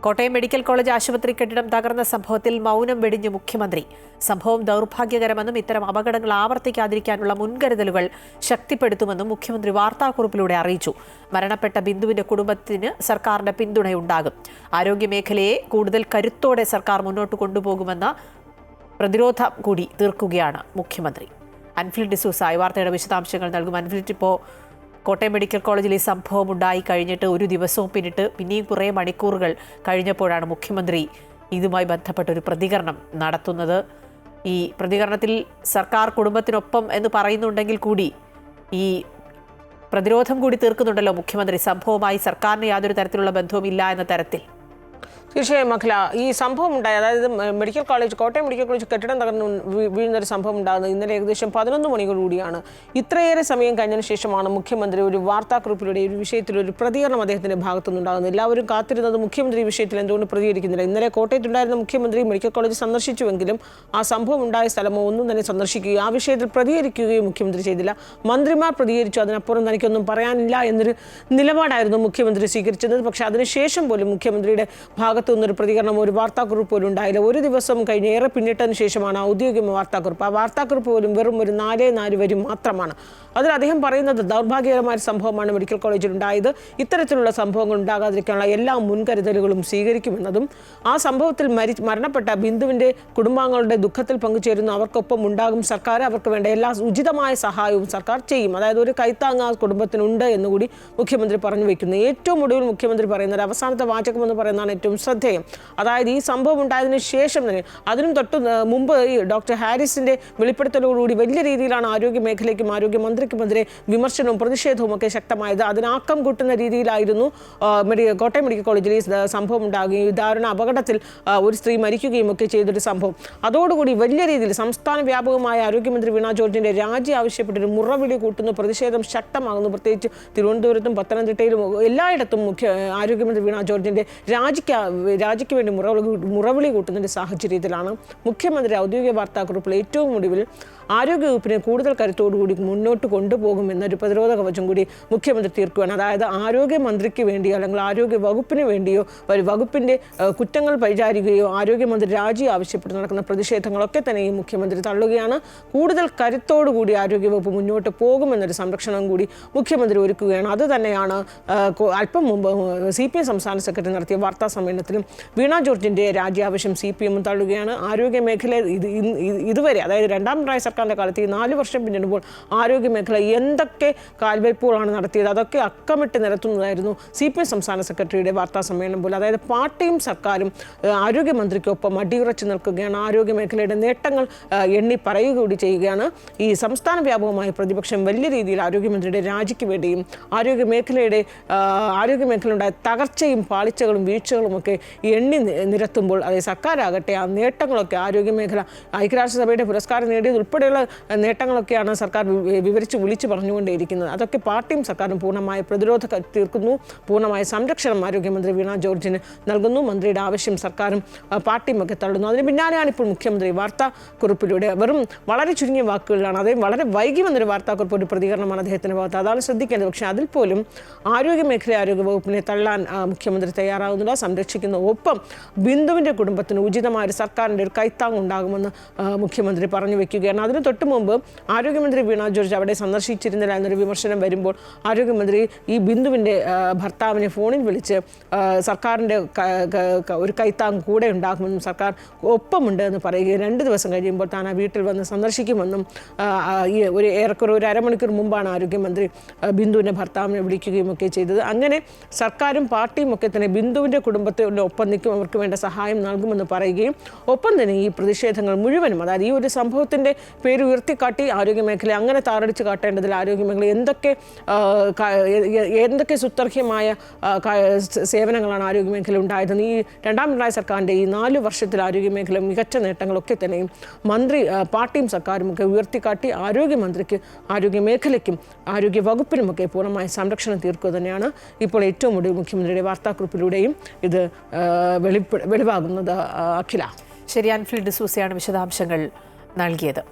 Kottayam medical college ആശുപത്രി കെട്ടിടം തകർന്ന സംഭവത്തിൽ മൗനം വെടിഞ്ഞു മുഖ്യമന്ത്രി. സംഭവം ദൗർഭാഗ്യകരമെന്നും ഇത്തരം അപകടങ്ങൾ ആവർത്തിക്കാതിരിക്കാനുള്ള മുൻകരുതലുകൾ ശക്തിപ്പെടുത്തുമെന്നും മുഖ്യമന്ത്രി വാർത്താക്കുറിപ്പിലൂടെ അറിയിച്ചു. മരണപ്പെട്ട ബിന്ദുവിന്റെ കുടുംബത്തിന് സർക്കാരിന്റെ പിന്തുണയുണ്ടാകും. ആരോഗ്യമേഖലയെ കൂടുതൽ കരുത്തോടെ സർക്കാർ മുന്നോട്ട് കൊണ്ടുപോകുമെന്ന പ്രതിരോധം കൂടി തീർക്കുകയാണ് മുഖ്യമന്ത്രി. അൻഫിൽ ഡിസൂസ വാർത്തയുടെ വിശദാംശങ്ങൾ നൽകും. അൻഫിൽ, ഇപ്പോൾ കോട്ടയം മെഡിക്കൽ കോളേജിൽ ഈ സംഭവം ഉണ്ടായി കഴിഞ്ഞിട്ട് ഒരു ദിവസവും പിന്നെയും കുറേ മണിക്കൂറുകൾ കഴിഞ്ഞപ്പോഴാണ് മുഖ്യമന്ത്രി ഇതുമായി ബന്ധപ്പെട്ട ഒരു പ്രതികരണം നടത്തുന്നത്. ഈ പ്രതികരണത്തിൽ സർക്കാർ കുടുംബത്തിനൊപ്പം എന്ന് പറയുന്നുണ്ടെങ്കിൽ കൂടി ഈ പ്രതിരോധം കൂടി തീർക്കുന്നുണ്ടല്ലോ മുഖ്യമന്ത്രി. സംഭവവുമായി സർക്കാരിന് യാതൊരു തരത്തിലുള്ള ബന്ധവുമില്ല എന്ന തരത്തിൽ. തീർച്ചയായും മഖില, ഈ സംഭവം ഉണ്ടായി, അതായത് കോട്ടയം മെഡിക്കൽ കോളേജ് കെട്ടിടം തകർന്ന് വീഴുന്നൊരു സംഭവം ഉണ്ടാകുന്നത് ഇന്നലെ ഏകദേശം 11 മണിയോടുകൂടിയാണ്. ഇത്രയേറെ സമയം കഴിഞ്ഞതിന് ശേഷമാണ് മുഖ്യമന്ത്രി ഒരു വാർത്താക്കുറിപ്പിലൂടെ ഒരു വിഷയത്തിൽ ഒരു പ്രതികരണം അദ്ദേഹത്തിന്റെ ഭാഗത്തുനിന്നുണ്ടാകുന്നത്. എല്ലാവരും കാത്തിരുന്നത് മുഖ്യമന്ത്രി ഈ വിഷയത്തിൽ എന്തുകൊണ്ട് പ്രതികരിക്കുന്നില്ല. ഇന്നലെ കോട്ടയത്തുണ്ടായിരുന്ന മുഖ്യമന്ത്രി മെഡിക്കൽ കോളേജ് സന്ദർശിച്ചുവെങ്കിലും ആ സംഭവം ഉണ്ടായ സ്ഥലമോ ഒന്നും തന്നെ സന്ദർശിക്കുകയോ ആ വിഷയത്തിൽ പ്രതികരിക്കുകയും മുഖ്യമന്ത്രി ചെയ്തില്ല. മന്ത്രിമാർ പ്രതികരിച്ചു, അതിനപ്പുറം തനിക്കൊന്നും പറയാനില്ല എന്നൊരു നിലപാടായിരുന്നു മുഖ്യമന്ത്രി സ്വീകരിച്ചത്. പക്ഷേ അതിനുശേഷം പോലും മുഖ്യമന്ത്രിയുടെ ഭാഗത്തു നിന്നൊരു പ്രതികരണം, ഒരു വാർത്താക്കുറിപ്പ് പോലും ഉണ്ടായില്ല. ഒരു ദിവസം കഴിഞ്ഞ് ഏറെ പിന്നിട്ടതിന് ശേഷമാണ് ഔദ്യോഗിക വാർത്താക്കുറിപ്പ്. ആ വാർത്താക്കുറിപ്പ് പോലും വെറും ഒരു 4 വരി മാത്രമാണ്. അതിൽ അദ്ദേഹം പറയുന്നത് ദൗർഭാഗ്യകരമായ സംഭവമാണ് മെഡിക്കൽ കോളേജിൽ ഉണ്ടായത്, ഇത്തരത്തിലുള്ള സംഭവങ്ങൾ ഉണ്ടാകാതിരിക്കാനുള്ള എല്ലാ മുൻകരുതലുകളും സ്വീകരിക്കുമെന്നതും ആ സംഭവത്തിൽ മരണപ്പെട്ട ബിന്ദുവിൻ്റെ കുടുംബാംഗങ്ങളുടെ ദുഃഖത്തിൽ പങ്കുചേരുന്ന അവർക്കൊപ്പം ഉണ്ടാകും സർക്കാർ, അവർക്ക് വേണ്ട എല്ലാ ഉചിതമായ സഹായവും സർക്കാർ ചെയ്യും. അതായത് ഒരു കൈത്താങ്ങ് ആ കുടുംബത്തിനുണ്ട് എന്നുകൂടി മുഖ്യമന്ത്രി പറഞ്ഞു വയ്ക്കുന്നു. ഏറ്റവും ഒടുവിൽ മുഖ്യമന്ത്രി പറയുന്നത് അവസാനത്തെ വാചകം എന്ന് പറയുന്നതാണ് ഏറ്റവും ശ്രദ്ധേയം. അതായത് ഈ സംഭവം ഉണ്ടായതിനു ശേഷം തന്നെ, അതിനും തൊട്ട് മുമ്പ് ഈ ഡോക്ടർ ഹാരിസിന്റെ വെളിപ്പെടുത്തലോടുകൂടി വലിയ രീതിയിലാണ് ആരോഗ്യ മേഖലയ്ക്കും ആരോഗ്യമന്ത്രിക്കുമെതിരെ വിമർശനവും പ്രതിഷേധവും ഒക്കെ ശക്തമായത്. അതിനാക്കം കൂട്ടുന്ന രീതിയിലായിരുന്നു കോട്ടയം മെഡിക്കൽ കോളേജിൽ ഈ സംഭവം ഉണ്ടാകുകയും ദാരുണ അപകടത്തിൽ ഒരു സ്ത്രീ മരിക്കുകയും ഒക്കെ ചെയ്തൊരു സംഭവം. അതോടുകൂടി വലിയ രീതിയിൽ സംസ്ഥാന വ്യാപകമായ ആരോഗ്യമന്ത്രി വീണ ജോർജിന്റെ രാജി ആവശ്യപ്പെട്ടൊരു മുറവിളി കൂട്ടുന്ന പ്രതിഷേധം ശക്തമാകുന്നു. പ്രത്യേകിച്ച് തിരുവനന്തപുരത്തും പത്തനംതിട്ടയിലും എല്ലായിടത്തും ആരോഗ്യമന്ത്രി വീണ ജോർജിന്റെ രാജിക്ക് വേണ്ടി മുറവിളി കൂട്ടുന്നതിൻ്റെ സാഹചര്യത്തിലാണ് മുഖ്യമന്ത്രി ഔദ്യോഗിക വാർത്താക്കുറിപ്പിൽ ഏറ്റവും ഒടുവിൽ ആരോഗ്യവകുപ്പിനെ കൂടുതൽ കരുത്തോടുകൂടി മുന്നോട്ട് കൊണ്ടുപോകുമെന്നൊരു പ്രതിരോധ കവചം കൂടി മുഖ്യമന്ത്രി തീർക്കുകയാണ്. അതായത് ആരോഗ്യമന്ത്രിക്ക് വേണ്ടിയോ അല്ലെങ്കിൽ ആരോഗ്യ വകുപ്പിന് വേണ്ടിയോ ഒരു വകുപ്പിൻ്റെ കുറ്റങ്ങൾ പരിചാരിക്കുകയോ ആരോഗ്യമന്ത്രി രാജി ആവശ്യപ്പെട്ട് നടക്കുന്ന പ്രതിഷേധങ്ങളൊക്കെ തന്നെ ഈ മുഖ്യമന്ത്രി തള്ളുകയാണ്. കൂടുതൽ കരുത്തോടുകൂടി ആരോഗ്യവകുപ്പ് മുന്നോട്ട് പോകുമെന്നൊരു സംരക്ഷണം കൂടി മുഖ്യമന്ത്രി ഒരുക്കുകയാണ്. അത് തന്നെയാണ് അല്പം മുമ്പ് CPM സംസ്ഥാന സെക്രട്ടറി നടത്തിയ വാർത്താ സമ്മേളനത്തിലും വീണ ജോർജിൻ്റെ രാജ്യാവശ്യം CPM തള്ളുകയാണ്. ആരോഗ്യമേഖല ഇതുവരെ, അതായത് രണ്ടാം പിണറായി സർക്കാരിൻ്റെ കാലത്ത് ഈ 4 വർഷം പിന്നിടുമ്പോൾ ആരോഗ്യമേഖല എന്തൊക്കെ കാൽവയ്പ്പുകളാണ് നടത്തിയത് അതൊക്കെ അക്കമിട്ട് നിരത്തുന്നതായിരുന്നു CPM സംസ്ഥാന സെക്രട്ടറിയുടെ വാർത്താ സമ്മേളനം പോലെ. അതായത് പാർട്ടിയും സർക്കാരും ആരോഗ്യമന്ത്രിക്കൊപ്പം അടിയുറച്ചു നിൽക്കുകയാണ്. ആരോഗ്യമേഖലയുടെ നേട്ടങ്ങൾ എണ്ണി പറയുക കൂടി ചെയ്യുകയാണ്. ഈ സംസ്ഥാന വ്യാപകമായ പ്രതിപക്ഷം വലിയ രീതിയിൽ ആരോഗ്യമന്ത്രിയുടെ രാജിക്ക് വേണ്ടിയും ആരോഗ്യമേഖലയുണ്ടായ തകർച്ചയും പാളിച്ചകളും വീഴ്ചകളും ഒക്കെ എണ്ണി നിരത്തുമ്പോൾ അതേ സർക്കാരാകട്ടെ ആ നേട്ടങ്ങളൊക്കെ ആരോഗ്യമേഖല ഐക്യരാഷ്ട്രസഭയുടെ പുരസ്കാരം നേടിയത് ഉൾപ്പെടെയുള്ള നേട്ടങ്ങളൊക്കെയാണ് സർക്കാർ വിളിച്ചു പറഞ്ഞുകൊണ്ടേയിരിക്കുന്നത്. അതൊക്കെ പാർട്ടിയും സർക്കാരും പൂർണ്ണമായ പ്രതിരോധ തീർക്കുന്നു, പൂർണ്ണമായ സംരക്ഷണം ആരോഗ്യമന്ത്രി വീണ ജോർജിന് നൽകുന്നു. മന്ത്രിയുടെ ആവശ്യം സർക്കാരും പാർട്ടിയും ഒക്കെ തള്ളുന്നു. അതിന് പിന്നാലെയാണ് ഇപ്പോൾ മുഖ്യമന്ത്രി വാർത്താക്കുറിപ്പിലൂടെ വെറും വളരെ ചുരുങ്ങിയ വാക്കുകളിലാണ്, അദ്ദേഹം വളരെ വൈകി വന്നൊരു വാർത്താക്കുറിപ്പ്, ഒരു പ്രതികരണമാണ് അദ്ദേഹത്തിൻ്റെ ഭാഗത്ത്. അതാണ് ശ്രദ്ധിക്കേണ്ടത്. പക്ഷേ അതിൽ പോലും ആരോഗ്യവകുപ്പിനെ തള്ളാൻ മുഖ്യമന്ത്രി തയ്യാറാകുന്നില്ല, സംരക്ഷിക്കുന്ന. ഒപ്പം ബിന്ദുവിൻ്റെ കുടുംബത്തിന് ഉചിതമായ സർക്കാരിൻ്റെ ഒരു കൈത്താങ് ഉണ്ടാകുമെന്ന് മുഖ്യമന്ത്രി പറഞ്ഞു വയ്ക്കുകയാണ്. അതിന് തൊട്ട് മുമ്പ് ആരോഗ്യമന്ത്രി വീണ ജോർജ് അവിടെ സന്ദർശിച്ചിരുന്നില്ല എന്നൊരു വിമർശനം വരുമ്പോൾ ആരോഗ്യമന്ത്രി ഈ ബിന്ദുവിൻ്റെ ഭർത്താവിനെ ഫോണിൽ വിളിച്ച് സർക്കാരിൻ്റെ ഒരു കൈത്താങ് കൂടെ ഉണ്ടാകുമെന്നും സർക്കാർ ഒപ്പമുണ്ട് എന്ന് പറയുകയും 2 ദിവസം കഴിയുമ്പോൾ താൻ ആ വീട്ടിൽ വന്ന് സന്ദർശിക്കുമെന്നും ഈ ഏറെക്കുറെ ഒരു അരമണിക്കൂർ മുമ്പാണ് ആരോഗ്യമന്ത്രി ബിന്ദുവിൻ്റെ ഭർത്താവിനെ വിളിക്കുകയും ഒക്കെ ചെയ്തത്. അങ്ങനെ സർക്കാരും പാർട്ടിയും ഒക്കെ തന്നെ ബിന്ദുവിൻ്റെ കുടുംബത്തിൻ്റെ ഒപ്പം നിൽക്കും, അവർക്ക് വേണ്ട സഹായം നൽകുമെന്ന് പറയുകയും ഒപ്പം തന്നെ ഈ പ്രതിഷേധങ്ങൾ മുഴുവനും, അതായത് ഈ ഒരു സംഭവത്തിൻ്റെ പേര് ഉയർത്തിക്കാട്ടി ആരോഗ്യമേഖല അങ്ങനെ താറടിച്ച് കാട്ടേണ്ടതിൽ ആരോഗ്യമേഖല എന്തൊക്കെ സുത്യർഹ്യമായ സേവനങ്ങളാണ് ആരോഗ്യമേഖല ഉണ്ടായതെന്ന് ഈ രണ്ടാം പിണറായി സർക്കാരിൻ്റെ ഈ 4 വർഷത്തിൽ ആരോഗ്യമേഖല മികച്ച നേട്ടങ്ങളൊക്കെ തന്നെയും പാർട്ടിയും സർക്കാരും ഒക്കെ ഉയർത്തിക്കാട്ടി ആരോഗ്യമന്ത്രിക്ക്, ആരോഗ്യമേഖലയ്ക്കും ആരോഗ്യ വകുപ്പിനുമൊക്കെ പൂർണ്ണമായ സംരക്ഷണം തീർക്കുക തന്നെയാണ് ഇപ്പോൾ ഏറ്റവും ഒടുവിൽ മുഖ്യമന്ത്രിയുടെ വാർത്താക്കുറിപ്പിലൂടെയും ഇത് വെളിവാകുന്നത്. അഖില. ശരി, അൻഫിൽ ഡിസൂസയാണ് വിശദാംശങ്ങൾ നൽകിയത്.